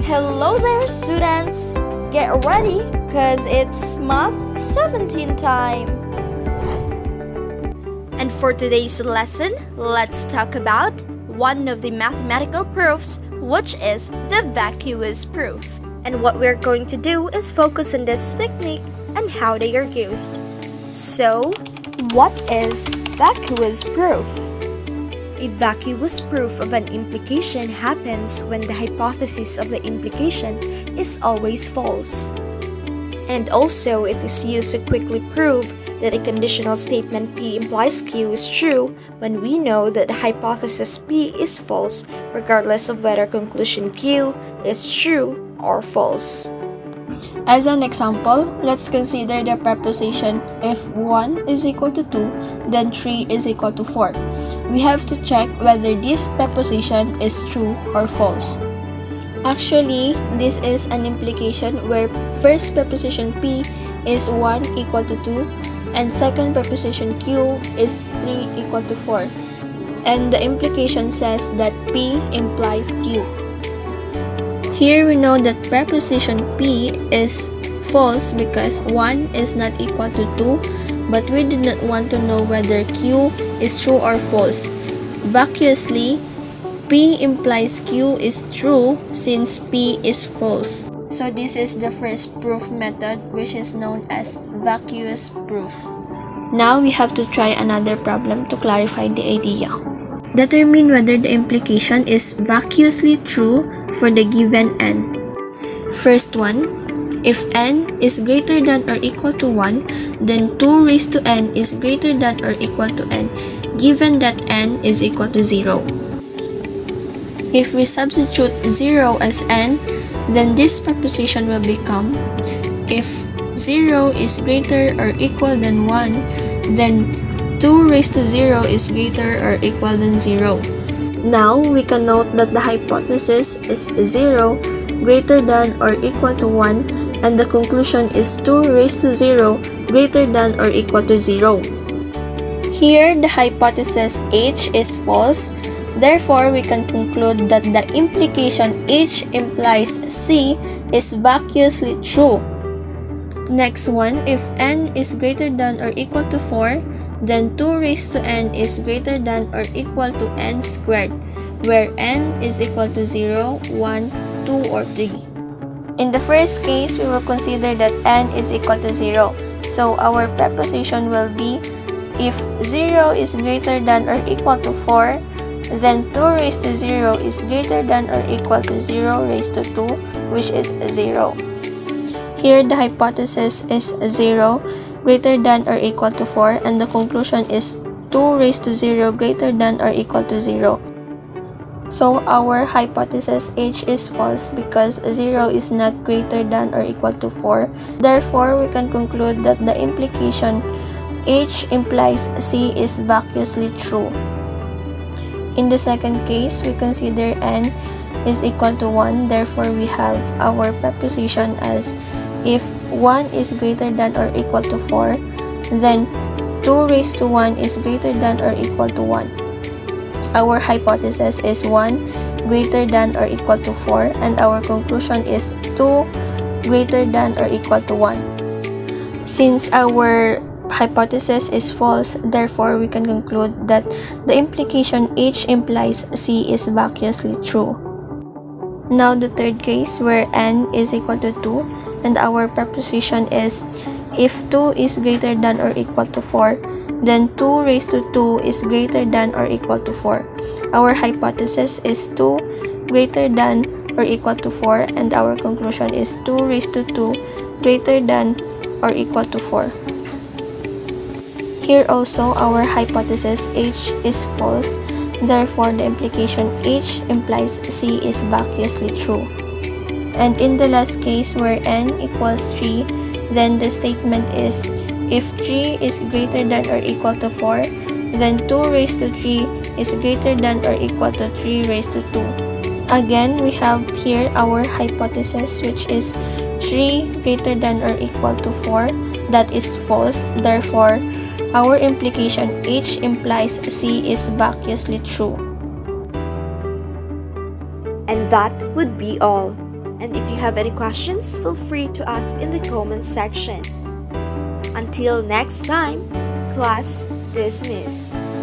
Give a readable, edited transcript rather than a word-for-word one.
Hello there, students! Get ready, cause it's Math 17 time! And for today's lesson, let's talk about one of the mathematical proofs, which is the vacuous proof. And what we're going to do is focus on this technique and how they are used. So, what is vacuous proof? A vacuous proof of an implication happens when the hypothesis of the implication is always false. And also, it is used to quickly prove that a conditional statement P implies Q is true when we know that the hypothesis P is false regardless of whether conclusion Q is true or false. As an example, let's consider the preposition if 1 is equal to 2, then 3 is equal to 4. We have to check whether this preposition is true or false. Actually, this is an implication where first preposition P is 1 equal to 2 and second preposition Q is 3 equal to 4. And the implication says that P implies Q. Here we know that preposition P is false because 1 is not equal to 2, but we do not want to know whether Q is true or false. Vacuously, P implies Q is true since P is false. So this is the first proof method, which is known as vacuous proof. Now we have to try another problem to clarify the idea. Determine whether the implication is vacuously true for the given n. First one, if n is greater than or equal to 1, then 2 raised to n is greater than or equal to n, given that n is equal to 0. If we substitute 0 as n, then this proposition will become, if 0 is greater or equal than 1, then 2 raised to 0 is greater or equal than 0. Now, we can note that the hypothesis is 0 greater than or equal to 1 and the conclusion is 2 raised to 0 greater than or equal to 0. Here, the hypothesis H is false. Therefore, we can conclude that the implication H implies C is vacuously true. Next one, if n is greater than or equal to 4, then 2 raised to n is greater than or equal to n squared, where n is equal to 0, 1, 2, or 3. In the first case, we will consider that n is equal to 0. So our preposition will be, if 0 is greater than or equal to 4, then 2 raised to 0 is greater than or equal to 0 raised to 2, which is 0. Here, the hypothesis is 0 greater than or equal to 4 and the conclusion is 2 raised to 0 greater than or equal to 0. So our hypothesis H is false because 0 is not greater than or equal to 4. Therefore, we can conclude that the implication H implies C is vacuously true. In the second case, we consider n is equal to 1. Therefore, we have our preposition as if 1 is greater than or equal to 4, then 2 raised to 1 is greater than or equal to 1. Our hypothesis is 1 greater than or equal to 4 and our conclusion is 2 greater than or equal to 1. Since our hypothesis is false, therefore we can conclude that the implication H implies C is vacuously true. Now the third case where n is equal to 2 and our preposition is if 2 is greater than or equal to 4, then 2 raised to 2 is greater than or equal to 4. Our hypothesis is 2 greater than or equal to 4 and our conclusion is 2 raised to 2 greater than or equal to 4. Here also, our hypothesis H is false. Therefore, the implication H implies C is vacuously true. And in the last case where n equals 3, then the statement is if 3 is greater than or equal to 4, then 2 raised to 3 is greater than or equal to 3 raised to 2. Again, we have here our hypothesis, which is 3 greater than or equal to 4. That is false. Therefore, our implication H implies C is vacuously true. And that would be all. And if you have any questions, feel free to ask in the comment section. Until next time, class dismissed.